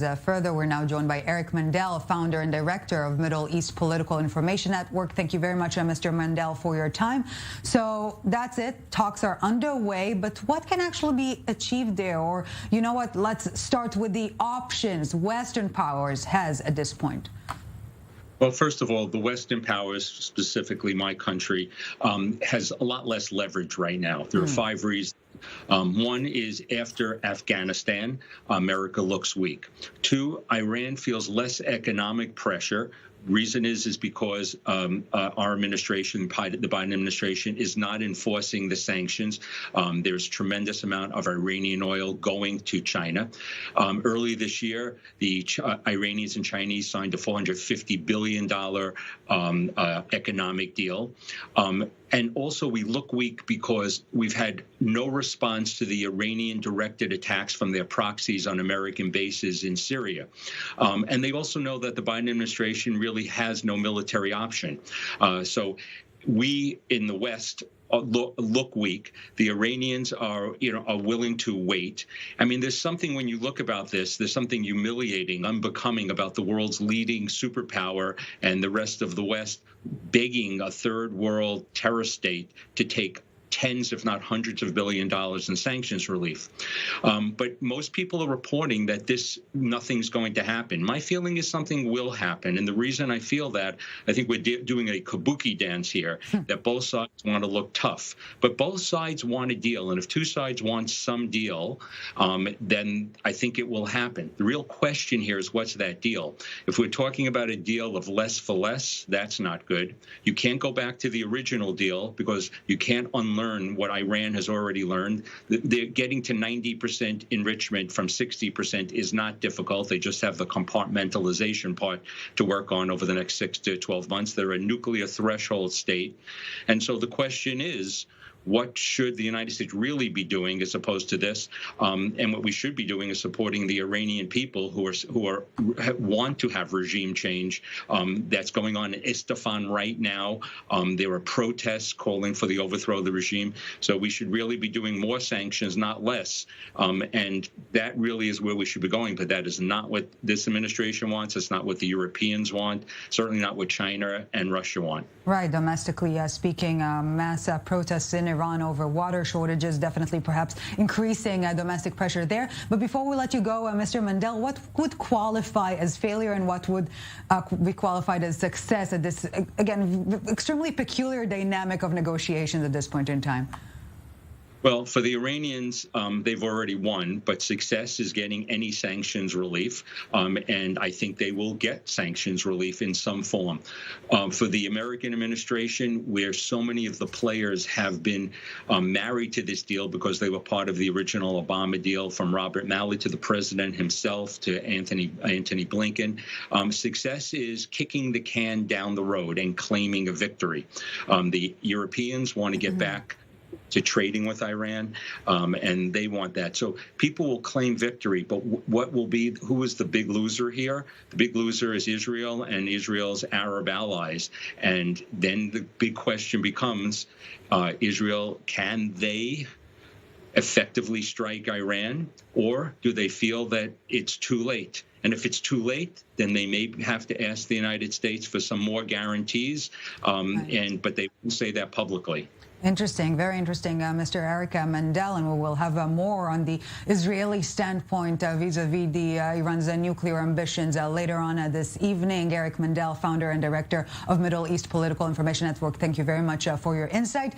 Further, we're now joined by Eric Mandel, founder and director of Middle East Political Information Network. Thank you very much, Mr. Mandel, for your time. So that's it. Talks are underway, but what can actually be achieved there? Or, you know what, let's start with the options Western powers has at this point. Well, first of all, the Western powers, specifically my country, has a lot less leverage right now. There are 5 reasons. One is after Afghanistan, America looks weak. 2, Iran feels less economic pressure. Reason is because our administration, the Biden administration, is not enforcing the sanctions. There's tremendous amount of Iranian oil going to China. Early this year, the Iranians and Chinese signed a $450 billion economic deal. And also, we look weak because we've had no response to the Iranian-directed attacks from their proxies on American bases in Syria. And they also know that the Biden administration really has no military option. So we in the West look weak. The Iranians are willing to wait. I mean, there's something when you look about this, there's something humiliating, unbecoming about the world's leading superpower and the rest of the West begging a third world terror state to take tens, if not hundreds of $billions in sanctions relief. But most people are reporting that nothing's going to happen. My feeling is something will happen. And the reason I feel that, I think we're doing a kabuki dance here, that both sides want to look tough. But both sides want a deal. And if 2 sides want some deal, then I think it will happen. The real question here is, what's that deal? If we're talking about a deal of less for less, that's not good. You can't go back to the original deal because you can't unlearn what Iran has already learned. They're getting to 90% enrichment from 60% is not difficult. They just have the compartmentalization part to work on over the next 6 to 12 months. They're a nuclear threshold state. And so the question is, what should the United States really be doing as opposed to this? And what we should be doing is supporting the Iranian people who want to have regime change. That's going on in Isfahan right now. There are protests calling for the overthrow of the regime. So we should really be doing more sanctions, not less. And that really is where we should be going. But that is not what this administration wants. It's not what the Europeans want. Certainly not what China and Russia want. Right. Domestically speaking, mass protests in Iran over water shortages, definitely perhaps increasing domestic pressure there. But before we let you go, Mr. Mandel, what would qualify as failure and what would be qualified as success at this, again, extremely peculiar dynamic of negotiations at this point in time? Well, for the Iranians, they've already won, but success is getting any sanctions relief, and I think they will get sanctions relief in some form. For the American administration, where so many of the players have been married to this deal because they were part of the original Obama deal, from Robert Malley to the president himself to Anthony Blinken, success is kicking the can down the road and claiming a victory. The Europeans want to get back to trading with Iran, and they want that. So people will claim victory, but who is the big loser here? The big loser is Israel and Israel's Arab allies. And then the big question becomes, Israel, can they effectively strike Iran, or do they feel that it's too late? And if it's too late, then they may have to ask the United States for some more guarantees, but they won't say that publicly. Interesting, very interesting, Mr. Eric Mandel, and we will have more on the Israeli standpoint vis-a-vis Iran's nuclear ambitions later on this evening. Eric Mandel, founder and director of Middle East Political Information Network, thank you very much for your insight.